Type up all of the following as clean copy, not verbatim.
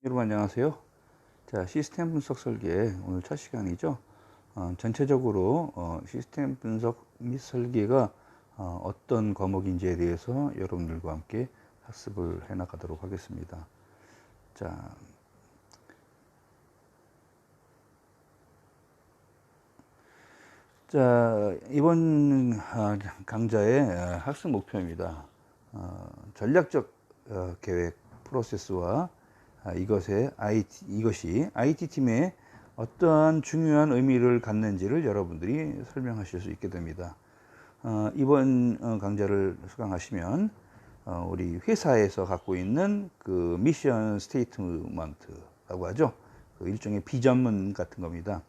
여러분 안녕하세요. 자, 시스템 분석 설계 오늘 첫 시간이죠. 전체적으로 시스템 분석 및 설계가 어떤 과목인지에 대해서 여러분들과 함께 학습을 해 나가도록 하겠습니다. 자, 이번 강좌의 학습 목표입니다. 전략적 계획 프로세스와 이것이 IT 팀에 어떠한 중요한 의미를 갖는지를 여러분들이 설명하실 수 있게 됩니다. 이번 강좌를 수강하시면 우리 회사에서 갖고 있는 그 미션 스테이트먼트라고 하죠. 그 일종의 비전문 같은 겁니다.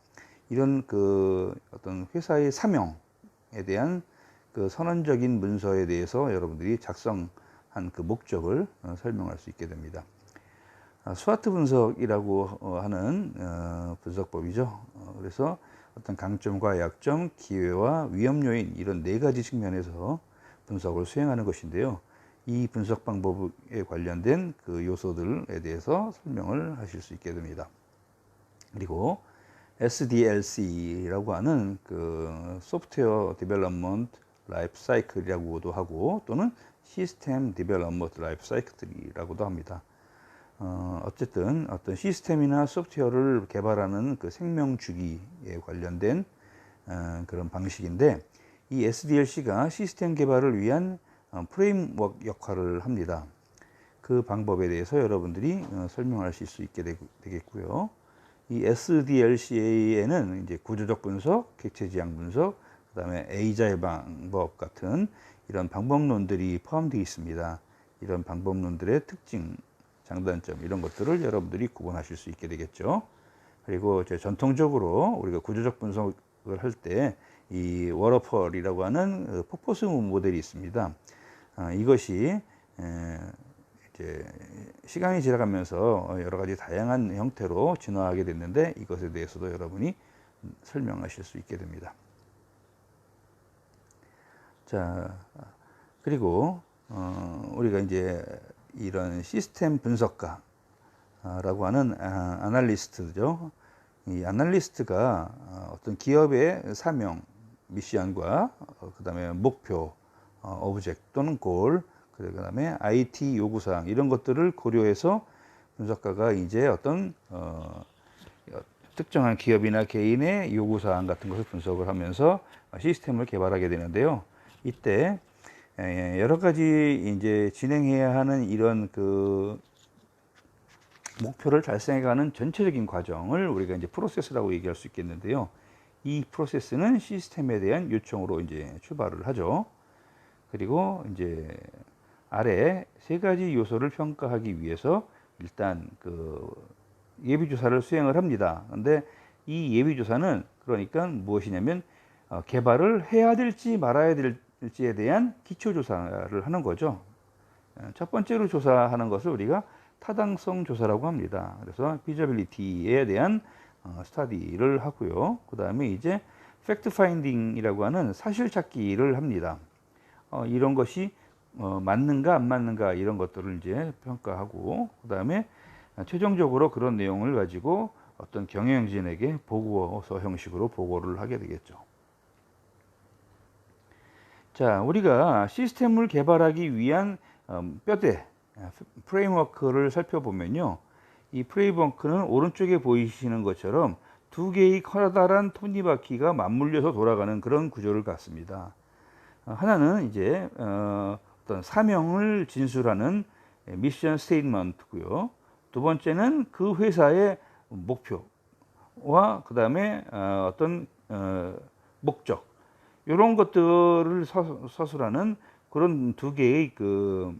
이런 그 어떤 회사의 사명에 대한 그 선언적인 문서에 대해서 여러분들이 작성한 그 목적을 설명할 수 있게 됩니다. 스와트 분석이라고 하는 분석법이죠. 그래서 어떤 강점과 약점, 기회와 위험 요인 이런 네 가지 측면에서 분석을 수행하는 것인데요. 이 분석 방법에 관련된 그 요소들에 대해서 설명을 하실 수 있게 됩니다. 그리고 SDLC라고 하는 그 소프트웨어 디벨롭먼트 라이프 사이클이라고도 하고 또는 시스템 디벨롭먼트 라이프 사이클이라고도 합니다. 어쨌든 어떤 시스템이나 소프트웨어를 개발하는 그 생명 주기에 관련된 그런 방식인데, 이 SDLC가 시스템 개발을 위한 프레임워크 역할을 합니다. 그 방법에 대해서 여러분들이 설명하실 수 있게 되겠고요. 이 SDLC에는 이제 구조적 분석, 객체 지향 분석, 그다음에 에이자일 방법 같은 이런 방법론들이 포함되어 있습니다. 이런 방법론들의 특징, 장단점 이런 것들을 여러분들이 구분하실 수 있게 되겠죠. 그리고 이제 전통적으로 우리가 구조적 분석을 할 때 이 워터폴이라고 하는 폭포수 모델이 있습니다. 이것이 이제 시간이 지나가면서 여러 가지 다양한 형태로 진화하게 됐는데, 이것에 대해서도 여러분이 설명하실 수 있게 됩니다. 자, 그리고 우리가 이제 이런 시스템 분석가라고 하는 아날리스트죠. 이 아날리스트가 어떤 기업의 사명, 미션과 그다음에 목표, 오브젝트 또는 골, 그다음에 IT 요구사항 이런 것들을 고려해서 분석가가 이제 어떤 특정한 기업이나 개인의 요구사항 같은 것을 분석을 하면서 시스템을 개발하게 되는데요. 이때 여러 가지 이제 진행해야 하는 이런 그 목표를 달성해가는 전체적인 과정을 우리가 이제 프로세스라고 얘기할 수 있겠는데요. 이 프로세스는 시스템에 대한 요청으로 이제 출발을 하죠. 그리고 이제 아래 세 가지 요소를 평가하기 위해서 일단 그 예비조사를 수행을 합니다. 근데 이 예비조사는 그러니까 무엇이냐면 개발을 해야 될지 말아야 될지에 대한 기초조사를 하는 거죠. 첫 번째로 조사하는 것을 우리가 타당성 조사라고 합니다. 그래서 피저빌리티에 대한 스터디를 하고요. 그 다음에 이제 팩트 파인딩이라고 하는 사실 찾기를 합니다. 이런 것이 맞는가 안 맞는가 이런 것들을 이제 평가하고, 그 다음에 최종적으로 그런 내용을 가지고 어떤 경영진에게 보고서 형식으로 보고를 하게 되겠죠. 자, 우리가 시스템을 개발하기 위한 뼈대, 프레임워크를 살펴보면요. 이 프레임워크는 오른쪽에 보이시는 것처럼 두 개의 커다란 톱니바퀴가 맞물려서 돌아가는 그런 구조를 갖습니다. 하나는 이제 어떤 사명을 진술하는 미션 스테이트먼트고요. 두 번째는 그 회사의 목표와 그 다음에 어떤 목적, 이런 것들을 서술하는 그런 두 개의 그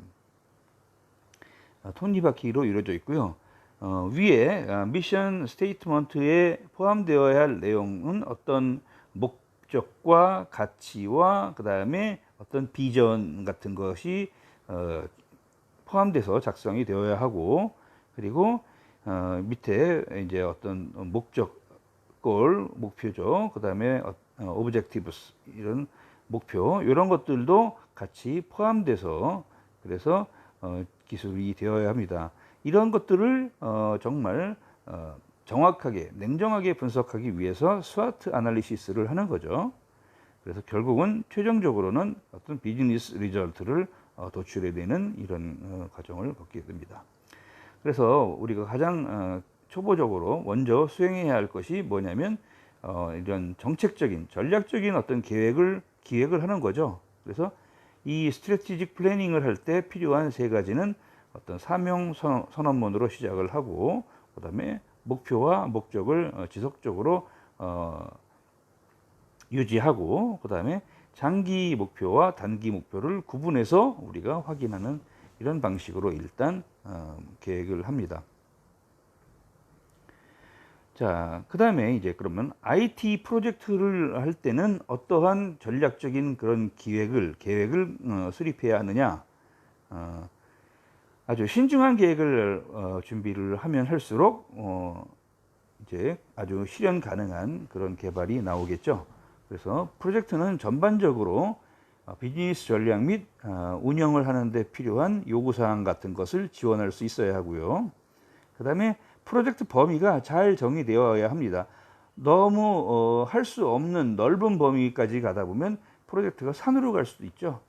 톱니바퀴로 이루어져 있고요. 위에 미션 스테이트먼트에 포함되어야 할 내용은 어떤 목적과 가치와 그 다음에 어떤 비전 같은 것이 포함돼서 작성이 되어야 하고, 그리고 밑에 이제 어떤 목적, 골, 목표죠. 그 다음에 오브젝티브스 이런 목표 이런 것들도 같이 포함돼서 그래서 기술이 되어야 합니다. 이런 것들을 정말 정확하게 냉정하게 분석하기 위해서 스와트 아날리시스를 하는 거죠. 그래서 결국은 최종적으로는 어떤 비즈니스 리절트를 도출해야 되는 이런 과정을 겪게 됩니다. 그래서 우리가 가장 초보적으로 먼저 수행해야 할 것이 뭐냐면 이런 정책적인 전략적인 어떤 기획을 하는 거죠. 그래서 이 스트래티직 플래닝을 할 때 필요한 세 가지는 어떤 사명 선언문으로 시작을 하고, 그 다음에 목표와 목적을 지속적으로 유지하고, 그 다음에 장기 목표와 단기 목표를 구분해서 우리가 확인하는 이런 방식으로 일단 계획을 합니다. 자, 그 다음에 이제 그러면 IT 프로젝트를 할 때는 어떠한 전략적인 그런 계획을 수립해야 하느냐. 아주 신중한 계획을 준비를 하면 할수록 이제 아주 실현 가능한 그런 개발이 나오겠죠. 그래서 프로젝트는 전반적으로 비즈니스 전략 및 운영을 하는데 필요한 요구사항 같은 것을 지원할 수 있어야 하고요. 그 다음에 프로젝트 범위가 잘 정의되어야 합니다. 너무 할 수 없는 넓은 범위까지 가다 보면 프로젝트가 산으로 갈 수도 있죠.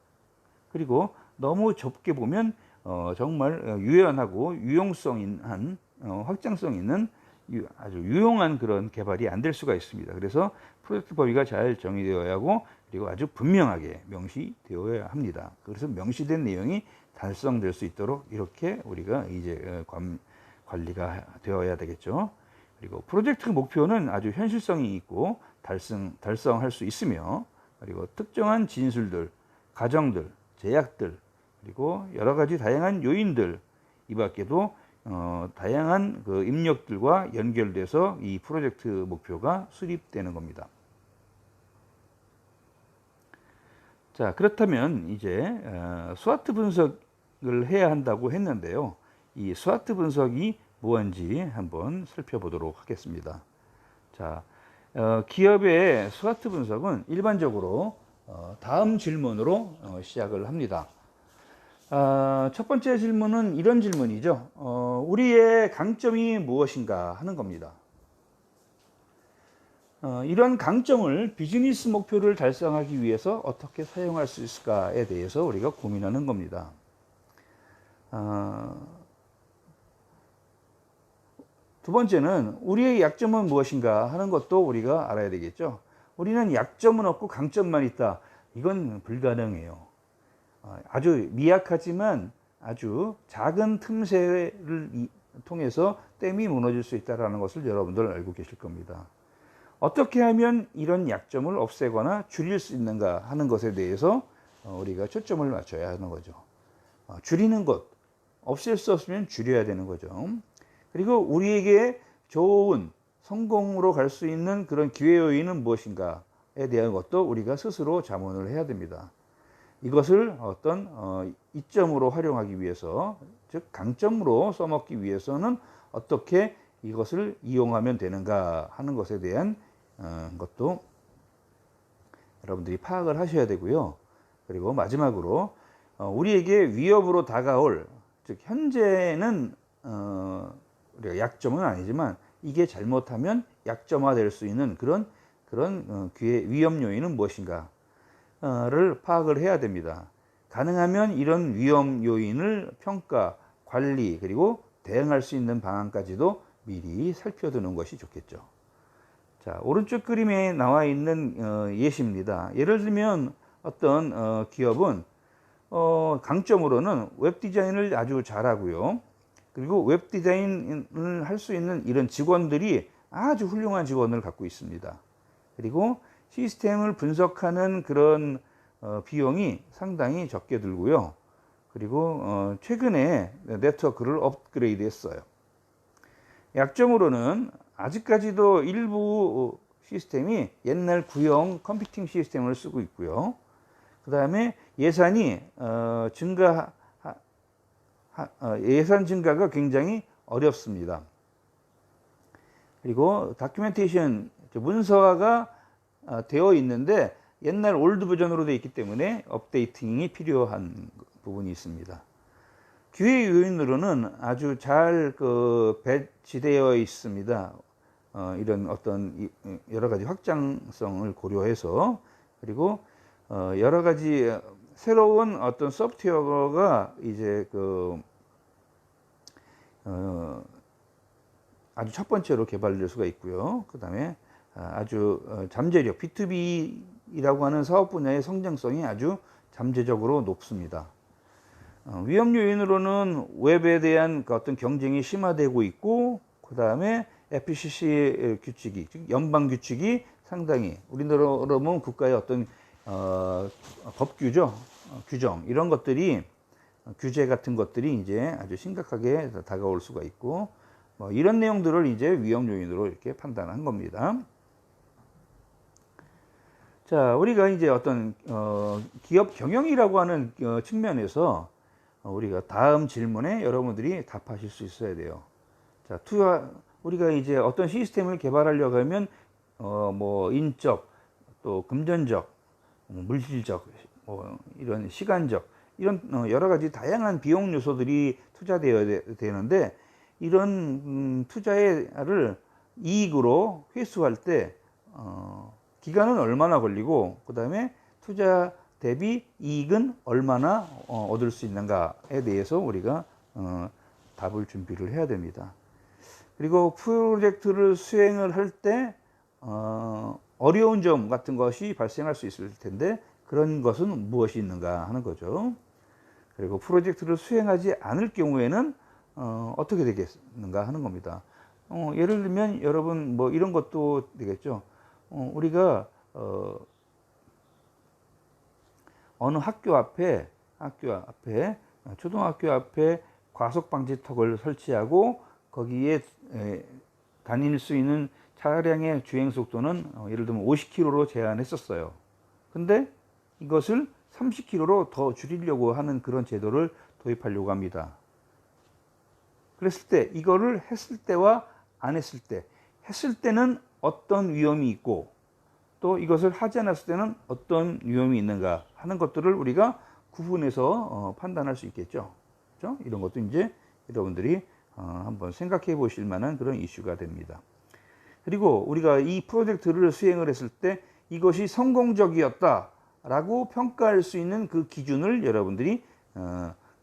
그리고 너무 좁게 보면 정말 유연하고 유용성 있는 확장성 있는 아주 유용한 그런 개발이 안 될 수가 있습니다. 그래서 프로젝트 범위가 잘 정의되어야 하고, 그리고 아주 분명하게 명시되어야 합니다. 그래서 명시된 내용이 달성될 수 있도록 이렇게 우리가 이제 관리가 되어야 되겠죠. 그리고 프로젝트 목표는 아주 현실성이 있고 달성할 수 있으며, 그리고 특정한 진술들, 가정들, 제약들, 그리고 여러 가지 다양한 요인들, 이 밖에도 다양한 그 입력들과 연결돼서 이 프로젝트 목표가 수립되는 겁니다. 자, 그렇다면 이제 스와트 분석을 해야 한다고 했는데요. 이 스와트 분석이 무엇인지 한번 살펴보도록 하겠습니다. 자, 기업의 스와트 분석은 일반적으로 다음 질문으로 시작을 합니다. 첫 번째 질문은 이런 질문이죠. 우리의 강점이 무엇인가 하는 겁니다. 이런 강점을 비즈니스 목표를 달성하기 위해서 어떻게 사용할 수 있을까에 대해서 우리가 고민하는 겁니다. 두 번째는 우리의 약점은 무엇인가 하는 것도 우리가 알아야 되겠죠. 우리는 약점은 없고 강점만 있다. 이건 불가능해요. 아주 미약하지만 아주 작은 틈새를 통해서 댐이 무너질 수 있다는 것을 여러분들 알고 계실 겁니다. 어떻게 하면 이런 약점을 없애거나 줄일 수 있는가 하는 것에 대해서 우리가 초점을 맞춰야 하는 거죠. 줄이는 것, 없앨 수 없으면 줄여야 되는 거죠. 그리고 우리에게 좋은 성공으로 갈 수 있는 그런 기회 요인은 무엇인가에 대한 것도 우리가 스스로 자문을 해야 됩니다. 이것을 어떤 이점으로 활용하기 위해서, 즉 강점으로 써먹기 위해서는 어떻게 이것을 이용하면 되는가 하는 것에 대한 것도 여러분들이 파악을 하셔야 되고요. 그리고 마지막으로 우리에게 위협으로 다가올, 즉 현재는 우리가 약점은 아니지만 이게 잘못하면 약점화될 수 있는 그런 위험 요인은 무엇인가를 파악을 해야 됩니다. 가능하면 이런 위험 요인을 평가, 관리, 그리고 대응할 수 있는 방안까지도 미리 살펴두는 것이 좋겠죠. 자, 오른쪽 그림에 나와 있는 예시입니다. 예를 들면 어떤 기업은 강점으로는 웹 디자인을 아주 잘하고요. 그리고 웹 디자인을 할 수 있는 이런 직원들이 아주 훌륭한 직원을 갖고 있습니다. 그리고 시스템을 분석하는 그런 비용이 상당히 적게 들고요. 그리고 최근에 네트워크를 업그레이드 했어요. 약점으로는 아직까지도 일부 시스템이 옛날 구형 컴퓨팅 시스템을 쓰고 있고요. 그 다음에 예산 증가가 굉장히 어렵습니다. 그리고 다큐멘테이션, 문서화가 되어 있는데 옛날 올드 버전으로 되어 있기 때문에 업데이팅이 필요한 부분이 있습니다. 기회 요인으로는 아주 잘 배치되어 있습니다. 이런 어떤 여러 가지 확장성을 고려해서, 그리고 여러 가지 새로운 어떤 소프트웨어가 이제 아주 첫 번째로 개발될 수가 있고요. 그 다음에 아주 잠재력, B2B라고 하는 사업 분야의 성장성이 아주 잠재적으로 높습니다. 위험 요인으로는 웹에 대한 어떤 경쟁이 심화되고 있고, 그 다음에 FCC 규칙이, 즉 연방 규칙이 상당히, 우리나라로 보면 국가의 어떤 법규죠, 규정, 이런 것들이, 규제 같은 것들이 이제 아주 심각하게 다가올 수가 있고, 뭐 이런 내용들을 이제 위험 요인으로 이렇게 판단한 겁니다. 자, 우리가 이제 어떤 기업 경영이라고 하는 측면에서 우리가 다음 질문에 여러분들이 답하실 수 있어야 돼요. 자, 우리가 이제 어떤 시스템을 개발하려고 하면 뭐 인적, 또 금전적, 물질적, 이런 시간적, 이런 여러 가지 다양한 비용 요소들이 투자되어야 되는데, 이런 투자를 이익으로 회수할 때 기간은 얼마나 걸리고, 그 다음에 투자 대비 이익은 얼마나 얻을 수 있는가에 대해서 우리가 답을 준비를 해야 됩니다. 그리고 프로젝트를 수행을 할 때 어려운 점 같은 것이 발생할 수 있을 텐데, 그런 것은 무엇이 있는가 하는 거죠. 그리고 프로젝트를 수행하지 않을 경우에는 어떻게 되겠는가 하는 겁니다. 예를 들면 여러분 뭐 이런 것도 되겠죠. 우리가 어느 학교 앞에 초등학교 앞에 과속 방지턱을 설치하고, 거기에 다닐 수 있는 차량의 주행 속도는 예를 들면 50km로 제한했었어요. 근데 이것을 30km로 더 줄이려고 하는 그런 제도를 도입하려고 합니다. 그랬을 때 이거를 했을 때와 안 했을 때, 했을 때는 어떤 위험이 있고, 또 이것을 하지 않았을 때는 어떤 위험이 있는가 하는 것들을 우리가 구분해서 판단할 수 있겠죠. 그렇죠? 이런 것도 이제 여러분들이 한번 생각해 보실 만한 그런 이슈가 됩니다. 그리고 우리가 이 프로젝트를 수행을 했을 때 이것이 성공적이었다라고 평가할 수 있는 그 기준을 여러분들이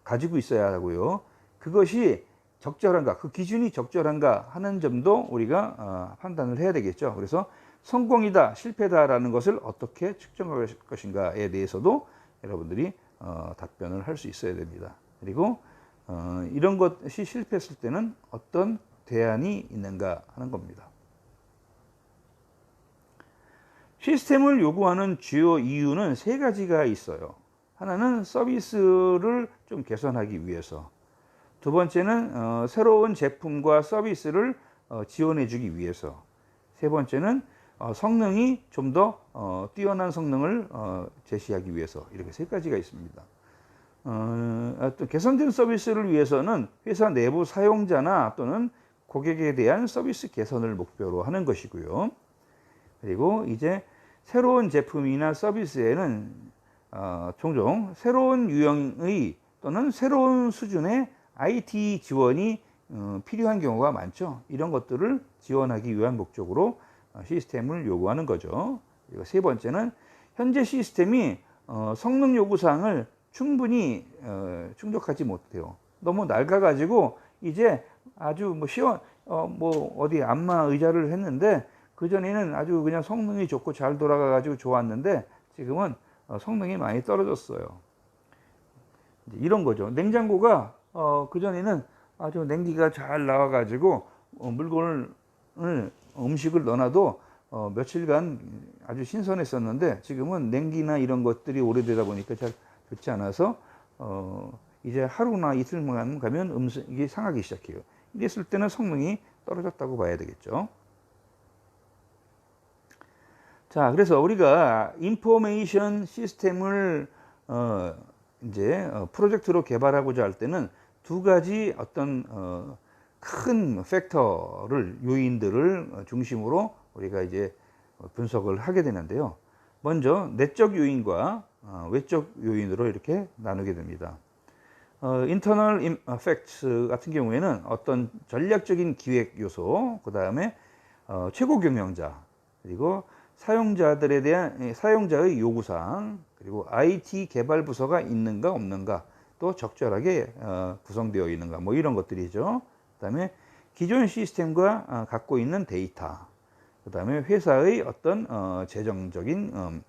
가지고 있어야 하고요. 그것이 적절한가, 그 기준이 적절한가 하는 점도 우리가 판단을 해야 되겠죠. 그래서 성공이다, 실패다라는 것을 어떻게 측정할 것인가에 대해서도 여러분들이 답변을 할 수 있어야 됩니다. 그리고 이런 것이 실패했을 때는 어떤 대안이 있는가 하는 겁니다. 시스템을 요구하는 주요 이유는 세 가지가 있어요. 하나는 서비스를 좀 개선하기 위해서, 두 번째는 새로운 제품과 서비스를 지원해 주기 위해서, 세 번째는 성능이 좀 더 뛰어난 성능을 제시하기 위해서, 이렇게 세 가지가 있습니다. 어떤 개선된 서비스를 위해서는 회사 내부 사용자나 또는 고객에 대한 서비스 개선을 목표로 하는 것이고요. 그리고 이제 새로운 제품이나 서비스에는 종종 새로운 유형의 또는 새로운 수준의 IT 지원이 필요한 경우가 많죠. 이런 것들을 지원하기 위한 목적으로 시스템을 요구하는 거죠. 그리고 세 번째는 현재 시스템이 성능 요구사항을 충분히 충족하지 못해요. 너무 낡아가지고 이제 아주 뭐 어디 안마 의자를 했는데, 그전에는 아주 그냥 성능이 좋고 잘 돌아가가지고 좋았는데 지금은 성능이 많이 떨어졌어요. 이런 거죠. 냉장고가 그전에는 아주 냉기가 잘 나와가지고 음식을 넣어놔도 며칠간 아주 신선했었는데, 지금은 냉기나 이런 것들이 오래되다 보니까 잘 좋지 않아서 이제 하루나 이틀만 가면 음식이 상하기 시작해요. 이랬을 때는 성능이 떨어졌다고 봐야 되겠죠. 자, 그래서 우리가 인포메이션 시스템을 이제 프로젝트로 개발하고자 할 때는 두 가지 어떤 큰 팩터를, 요인들을 중심으로 우리가 이제 분석을 하게 되는데요. 먼저 내적 요인과 외적 요인으로 이렇게 나누게 됩니다. internal effects 같은 경우에는 어떤 전략적인 기획 요소, 그 다음에 최고 경영자, 그리고 사용자들에 대한 사용자의 요구사항, 그리고 IT 개발 부서가 있는가 없는가, 또 적절하게 구성되어 있는가, 뭐 이런 것들이죠. 그 다음에 기존 시스템과 갖고 있는 데이터, 그 다음에 회사의 어떤 재정적인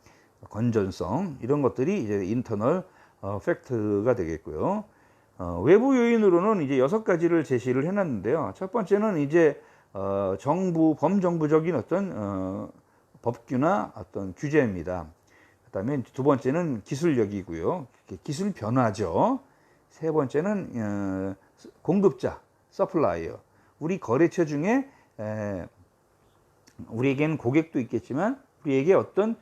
건전성, 이런 것들이 이제 인터널 팩트가 되겠고요. 외부 요인으로는 이제 6가지를 제시를 해놨는데요. 첫 번째는 이제 정부, 범정부적인 어떤 법규나 어떤 규제입니다. 그 다음에 두 번째는 기술력이고요. 기술 변화죠. 세 번째는 공급자, 서플라이어. 우리 거래처 중에 우리에게는 고객도 있겠지만 우리에게 어떤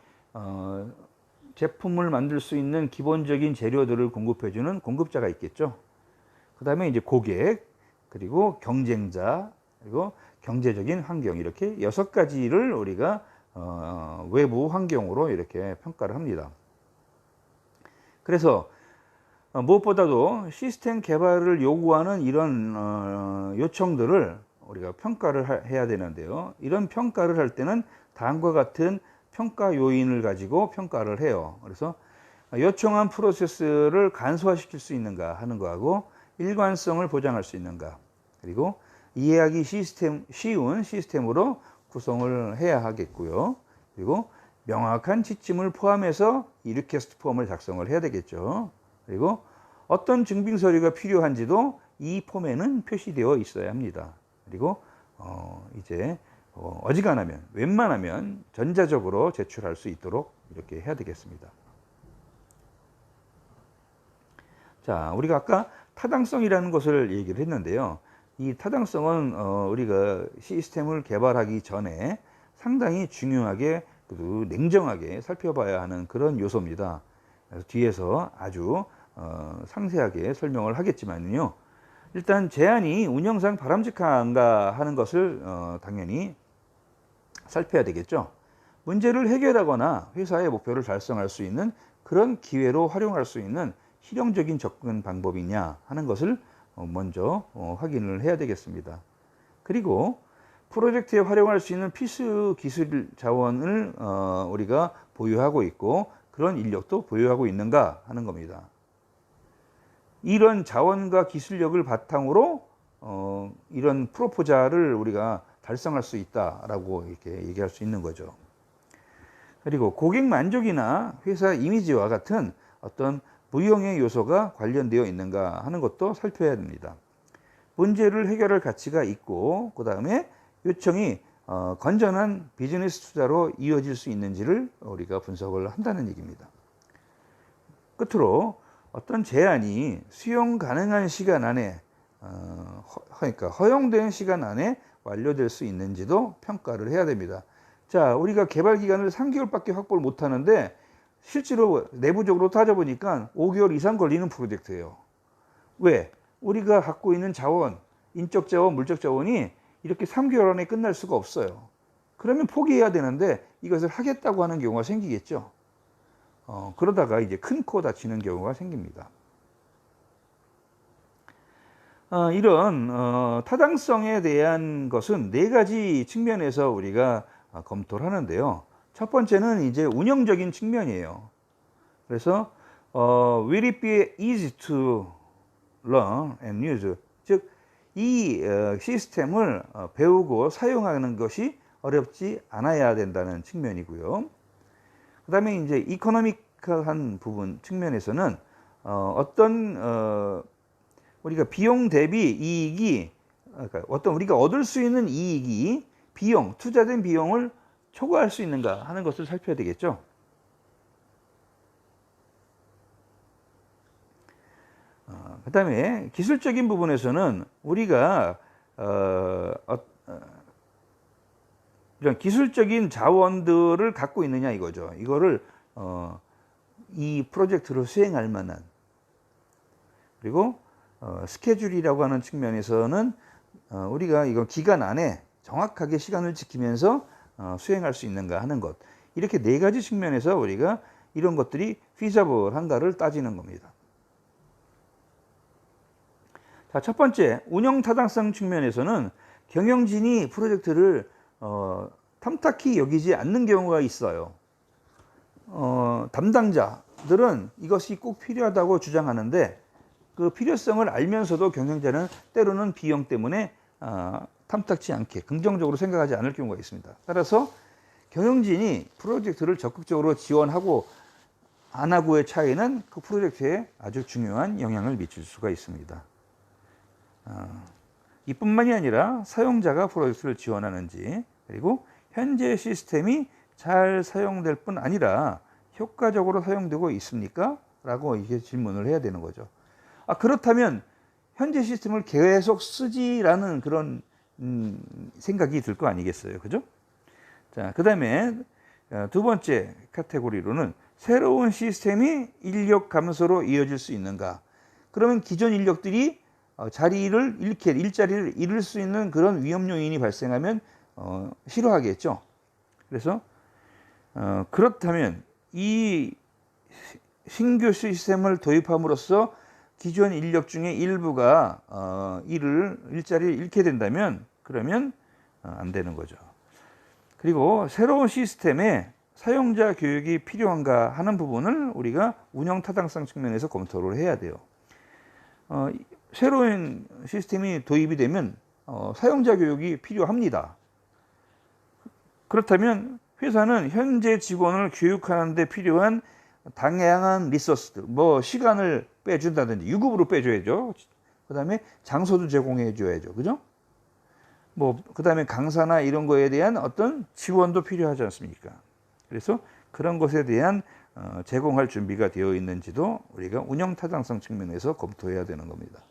제품을 만들 수 있는 기본적인 재료들을 공급해주는 공급자가 있겠죠. 그 다음에 이제 고객, 그리고 경쟁자, 그리고 경제적인 환경, 이렇게 6가지를 우리가 외부 환경으로 이렇게 평가를 합니다. 그래서 무엇보다도 시스템 개발을 요구하는 이런 요청들을 우리가 평가를 해야 되는데요. 이런 평가를 할 때는 다음과 같은 평가 요인을 가지고 평가를 해요. 그래서 요청한 프로세스를 간소화시킬 수 있는가 하는 거하고, 일관성을 보장할 수 있는가, 그리고 이해하기 쉬운 시스템으로 구성을 해야 하겠고요. 그리고 명확한 지침을 포함해서 이 리퀘스트 폼을 작성을 해야 되겠죠. 그리고 어떤 증빙 서류가 필요한지도 이 폼에는 표시되어 있어야 합니다. 그리고 이제 어지간하면, 웬만하면 전자적으로 제출할 수 있도록 이렇게 해야 되겠습니다. 자, 우리가 아까 타당성이라는 것을 얘기를 했는데요. 이 타당성은 우리가 시스템을 개발하기 전에 상당히 중요하게, 그리고 냉정하게 살펴봐야 하는 그런 요소입니다. 그래서 뒤에서 아주 상세하게 설명을 하겠지만요. 일단 제안이 운영상 바람직한가 하는 것을 당연히 살펴야 되겠죠. 문제를 해결하거나 회사의 목표를 달성할 수 있는 그런 기회로 활용할 수 있는 실용적인 접근 방법이냐 하는 것을 먼저 확인을 해야 되겠습니다. 그리고 프로젝트에 활용할 수 있는 필수 기술 자원을 우리가 보유하고 있고, 그런 인력도 보유하고 있는가 하는 겁니다. 이런 자원과 기술력을 바탕으로 이런 프로포잘을 우리가 달성할 수 있다라고 이렇게 얘기할 수 있는 거죠. 그리고 고객 만족이나 회사 이미지와 같은 어떤 무형의 요소가 관련되어 있는가 하는 것도 살펴야 됩니다. 문제를 해결할 가치가 있고, 그 다음에 요청이 건전한 비즈니스 투자로 이어질 수 있는지를 우리가 분석을 한다는 얘기입니다. 끝으로 어떤 제안이 수용 가능한 시간 안에, 그러니까 허용된 시간 안에 완료될 수 있는지도 평가를 해야 됩니다. 자, 우리가 개발 기간을 3개월밖에 확보를 못 하는데 실제로 내부적으로 따져보니까 5개월 이상 걸리는 프로젝트예요. 왜? 우리가 갖고 있는 자원, 인적 자원, 물적 자원이 이렇게 3개월 안에 끝날 수가 없어요. 그러면 포기해야 되는데 이것을 하겠다고 하는 경우가 생기겠죠. 그러다가 이제 큰 코 다치는 경우가 생깁니다. 이런 타당성에 대한 것은 4가지 측면에서 우리가 검토를 하는데요. 첫 번째는 이제 운영적인 측면이에요. 그래서 will it be easy to learn and use? 즉, 이 시스템을 배우고 사용하는 것이 어렵지 않아야 된다는 측면이고요. 그 다음에 이제 이코노미컬한 부분 측면에서는 어떤 우리가 비용 대비 이익이, 그러니까 어떤 우리가 얻을 수 있는 이익이 비용, 투자된 비용을 초과할 수 있는가 하는 것을 살펴야 되겠죠. 그 다음에 기술적인 부분에서는 우리가 이런 기술적인 자원들을 갖고 있느냐 이거죠. 이거를 이 프로젝트를 수행할 만한, 그리고 스케줄이라고 하는 측면에서는 우리가 이거 기간 안에 정확하게 시간을 지키면서 수행할 수 있는가 하는 것, 이렇게 4가지 측면에서 우리가 이런 것들이 feasible한가를 따지는 겁니다. 자, 첫 번째, 운영 타당성 측면에서는 경영진이 프로젝트를 탐탁히 여기지 않는 경우가 있어요. 담당자들은 이것이 꼭 필요하다고 주장하는데 그 필요성을 알면서도 경영자는 때로는 비용 때문에 탐탁치 않게 긍정적으로 생각하지 않을 경우가 있습니다. 따라서 경영진이 프로젝트를 적극적으로 지원하고 안 하고의 차이는 그 프로젝트에 아주 중요한 영향을 미칠 수가 있습니다. 이뿐만이 아니라 사용자가 프로젝트를 지원하는지, 그리고 현재 시스템이 잘 사용될 뿐 아니라 효과적으로 사용되고 있습니까? 라고 이게 질문을 해야 되는 거죠. 그렇다면 현재 시스템을 계속 쓰지라는 그런 생각이 들 거 아니겠어요, 그죠? 자, 그 다음에 두 번째 카테고리로는 새로운 시스템이 인력 감소로 이어질 수 있는가? 그러면 기존 인력들이 자리를 잃게, 일자리를 잃을 수 있는 그런 위험 요인이 발생하면 싫어하겠죠. 그래서 그렇다면 이 신규 시스템을 도입함으로써 기존 인력 중에 일부가 일자리를 잃게 된다면 그러면 안 되는 거죠. 그리고 새로운 시스템에 사용자 교육이 필요한가 하는 부분을 우리가 운영 타당성 측면에서 검토를 해야 돼요. 새로운 시스템이 도입이 되면 사용자 교육이 필요합니다. 그렇다면 회사는 현재 직원을 교육하는 데 필요한 다양한 리소스들, 시간을 빼준다든지 유급으로 빼줘야죠. 그 다음에 장소도 제공해 줘야죠. 그죠? 그 다음에 강사나 이런 거에 대한 어떤 지원도 필요하지 않습니까? 그래서 그런 것에 대한 제공할 준비가 되어 있는지도 우리가 운영 타당성 측면에서 검토해야 되는 겁니다.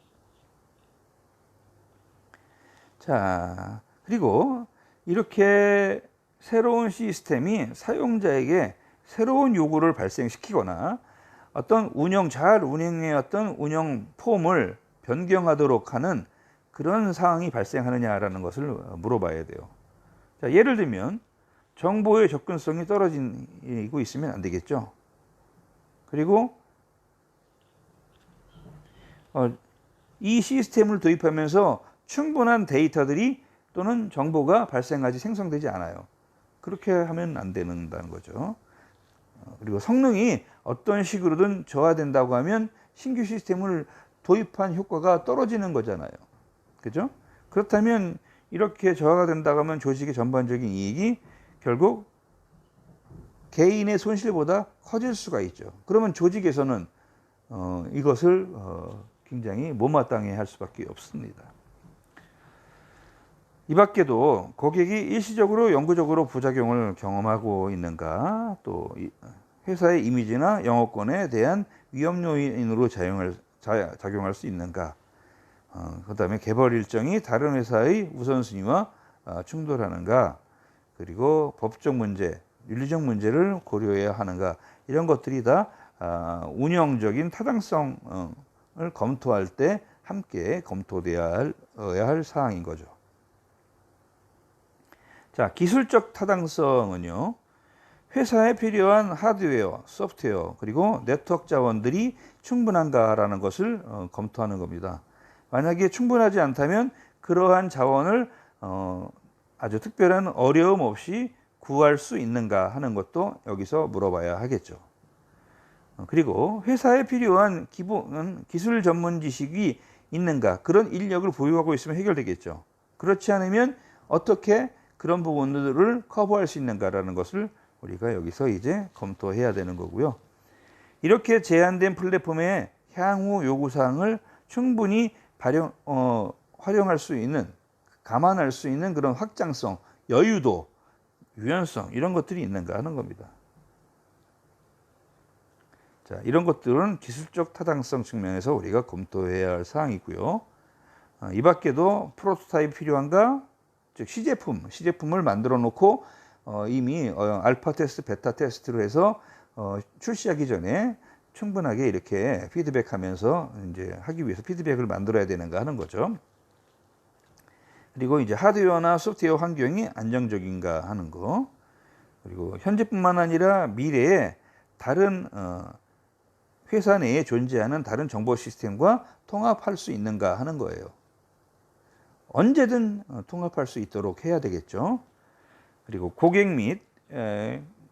자, 그리고 이렇게 새로운 시스템이 사용자에게 새로운 요구를 발생시키거나 어떤 잘 운영해왔던 운영 폼을 변경하도록 하는 그런 상황이 발생하느냐라는 것을 물어봐야 돼요. 자, 예를 들면 정보의 접근성이 떨어지고 있으면 안 되겠죠. 그리고 이 시스템을 도입하면서 충분한 데이터들이 또는 정보가 발생하지 생성되지 않아요. 그렇게 하면 안 된다는 거죠. 그리고 성능이 어떤 식으로든 저하된다고 하면 신규 시스템을 도입한 효과가 떨어지는 거잖아요. 그죠? 그렇다면 이렇게 저하가 된다고 하면 조직의 전반적인 이익이 결국 개인의 손실보다 커질 수가 있죠. 그러면 조직에서는 이것을 굉장히 못마땅해 할 수밖에 없습니다. 이 밖에도 고객이 일시적으로 영구적으로 부작용을 경험하고 있는가, 또 회사의 이미지나 영업권에 대한 위험 요인으로 작용할 수 있는가, 그 다음에 개발 일정이 다른 회사의 우선순위와 충돌하는가, 그리고 법적 문제, 윤리적 문제를 고려해야 하는가, 이런 것들이 다 운영적인 타당성을 검토할 때 함께 검토되어야 할 사항인 거죠. 자, 기술적 타당성은요, 회사에 필요한 하드웨어, 소프트웨어, 그리고 네트워크 자원들이 충분한가라는 것을 검토하는 겁니다. 만약에 충분하지 않다면 그러한 자원을 아주 특별한 어려움 없이 구할 수 있는가 하는 것도 여기서 물어봐야 하겠죠. 그리고 회사에 필요한 기본 기술 전문 지식이 있는가, 그런 인력을 보유하고 있으면 해결되겠죠. 그렇지 않으면 어떻게 그런 부분들을 커버할 수 있는가라는 것을 우리가 여기서 이제 검토해야 되는 거고요. 이렇게 제한된 플랫폼의 향후 요구사항을 충분히 활용할 수 있는, 감안할 수 있는 그런 확장성, 여유도, 유연성, 이런 것들이 있는가 하는 겁니다. 자, 이런 것들은 기술적 타당성 측면에서 우리가 검토해야 할 사항이고요. 이 밖에도 프로토타입이 필요한가? 즉 시제품을 만들어 놓고 이미 알파 테스트, 베타 테스트로 해서 출시하기 전에 충분하게 이렇게 피드백하면서 이제 하기 위해서 피드백을 만들어야 되는가 하는 거죠. 그리고 이제 하드웨어나 소프트웨어 환경이 안정적인가 하는 거. 그리고 현재뿐만 아니라 미래에 다른 회사 내에 존재하는 다른 정보 시스템과 통합할 수 있는가 하는 거예요. 언제든 통합할 수 있도록 해야 되겠죠. 그리고 고객 및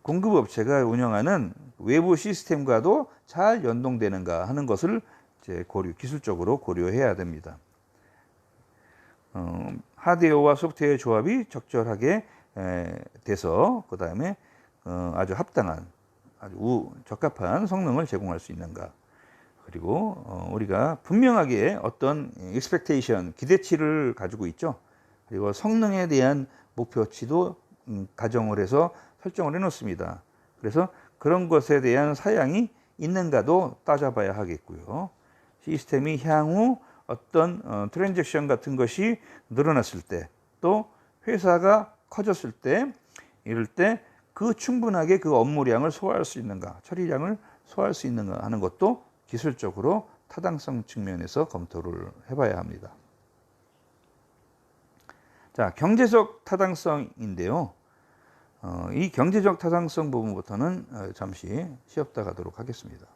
공급업체가 운영하는 외부 시스템과도 잘 연동되는가 하는 것을 이제 기술적으로 고려해야 됩니다. 하드웨어와 소프트웨어 조합이 적절하게 돼서 그 다음에 아주 합당한 아주 적합한 성능을 제공할 수 있는가. 그리고 우리가 분명하게 어떤 expectation, 기대치를 가지고 있죠. 그리고 성능에 대한 목표치도 가정을 해서 설정을 해 놓습니다. 그래서 그런 것에 대한 사양이 있는가도 따져봐야 하겠고요. 시스템이 향후 어떤 트랜잭션 같은 것이 늘어났을 때, 또 회사가 커졌을 때, 이럴 때 충분하게 그 업무량을 소화할 수 있는가, 처리량을 소화할 수 있는가 하는 것도 기술적으로 타당성 측면에서 검토를 해봐야 합니다. 자, 경제적 타당성인데요. 이 경제적 타당성 부분부터는 잠시 쉬었다 가도록 하겠습니다.